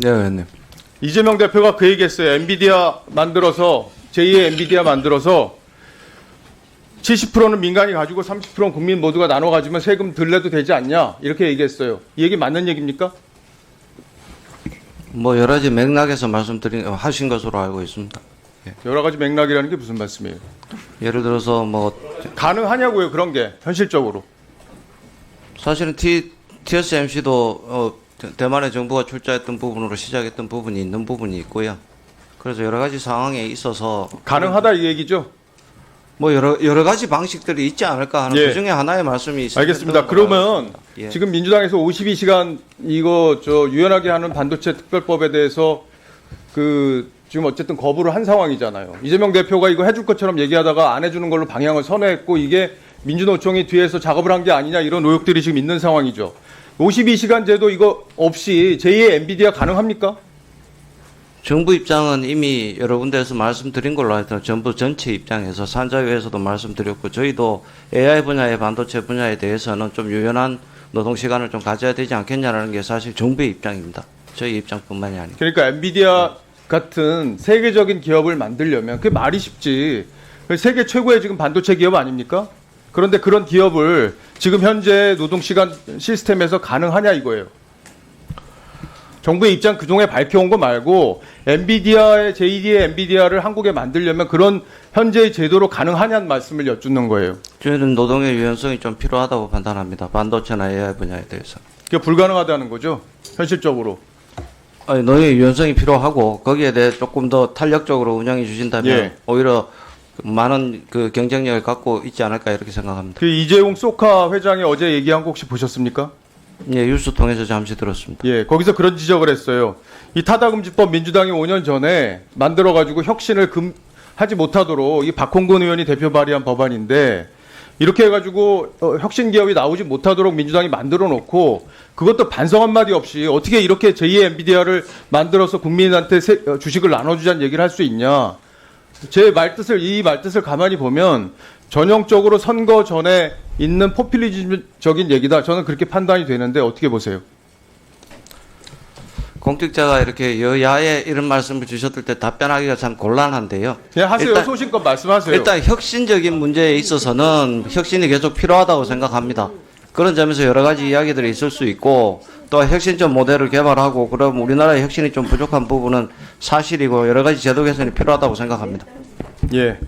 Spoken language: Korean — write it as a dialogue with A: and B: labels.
A: 네, 의원님.
B: 이재명 대표가 그 얘기했어요. 엔비디아 만들어서 제2의 엔비디아 만들어서 70%는 민간이 가지고 30%는 국민 모두가 나눠 가지면 세금 덜 내도 되지 않냐 이렇게 얘기했어요. 이 얘기 맞는 얘기입니까?
A: 뭐 여러 가지 맥락에서 하신 것으로 알고 있습니다.
B: 여러 가지 맥락이라는 게 무슨 말씀이에요?
A: 예를 들어서 뭐
B: 가능하냐고요 그런 게 현실적으로.
A: 사실은 TSMC도 대만의 정부가 출자했던 부분으로 시작했던 부분이 있는 부분이 있고요. 그래서 여러 가지 상황에 있어서
B: 가능하다 이 얘기죠?
A: 뭐 여러 가지 방식들이 있지 않을까 하는
B: 예.
A: 그중에 하나의 말씀이 있습니다.
B: 알겠습니다. 그러면
A: 예.
B: 지금 민주당에서 52시간 이거 유연하게 하는 반도체 특별법에 대해서 지금 어쨌든 거부를 한 상황이잖아요. 이재명 대표가 이거 해줄 것처럼 얘기하다가 안 해주는 걸로 방향을 선회했고 이게 민주노총이 뒤에서 작업을 한 게 아니냐 이런 의혹들이 지금 있는 상황이죠. 52시간 제도 이거 없이 제2의 엔비디아 가능합니까?
A: 정부 입장은 이미 여러 군데에서 말씀드린 걸로 알고 정부 전체 입장에서 산자위에서도 말씀드렸고 저희도 AI 분야의 반도체 분야에 대해서는 좀 유연한 노동 시간을 좀 가져야 되지 않겠냐라는 게 사실 정부의 입장입니다. 저희 입장뿐만이 아니고.
B: 그러니까 엔비디아 같은 세계적인 기업을 만들려면 그게 말이 쉽지. 세계 최고의 지금 반도체 기업 아닙니까? 그런데 그런 기업을 지금 현재 노동시간 시스템에서 가능하냐 이거예요. 정부의 입장 그동안에 밝혀온 거 말고 엔비디아의 제2의 엔비디아를 한국에 만들려면 그런 현재의 제도로 가능하냐는 말씀을 여쭙는 거예요.
A: 저희는 노동의 유연성이 좀 필요하다고 판단합니다. 반도체나 AI 분야에 대해서.
B: 그게 불가능하다는 거죠. 현실적으로.
A: 아니, 노동의 유연성이 필요하고 거기에 대해 조금 더 탄력적으로 운영해 주신다면
B: 예.
A: 오히려 많은 그 경쟁력을 갖고 있지 않을까 이렇게 생각합니다.
B: 그 이재용 소카 회장이 어제 얘기한 거 혹시 보셨습니까?
A: 예, 뉴스 통해서 잠시 들었습니다.
B: 예, 거기서 그런 지적을 했어요. 이 타다금지법 민주당이 5년 전에 만들어가지고 혁신을 하지 못하도록 이 박홍근 의원이 대표 발의한 법안인데 이렇게 해가지고 혁신 기업이 나오지 못하도록 민주당이 만들어 놓고 그것도 반성 한마디 없이 어떻게 이렇게 제2의 엔비디아를 만들어서 국민한테 주식을 나눠주자는 얘기를 할 수 있냐. 이 말뜻을 가만히 보면 전형적으로 선거 전에 있는 포퓰리즘적인 얘기다. 저는 그렇게 판단이 되는데 어떻게 보세요?
A: 공직자가 이렇게 여야에 이런 말씀을 주셨을 때 답변하기가 참 곤란한데요.
B: 그냥 하세요. 소신껏 말씀하세요.
A: 일단 혁신적인 문제에 있어서는 혁신이 계속 필요하다고 생각합니다. 그런 점에서 여러 가지 이야기들이 있을 수 있고 또 혁신적 모델을 개발하고 그럼 우리나라의 혁신이 좀 부족한 부분은 사실이고 여러 가지 제도 개선이 필요하다고 생각합니다.
B: 예.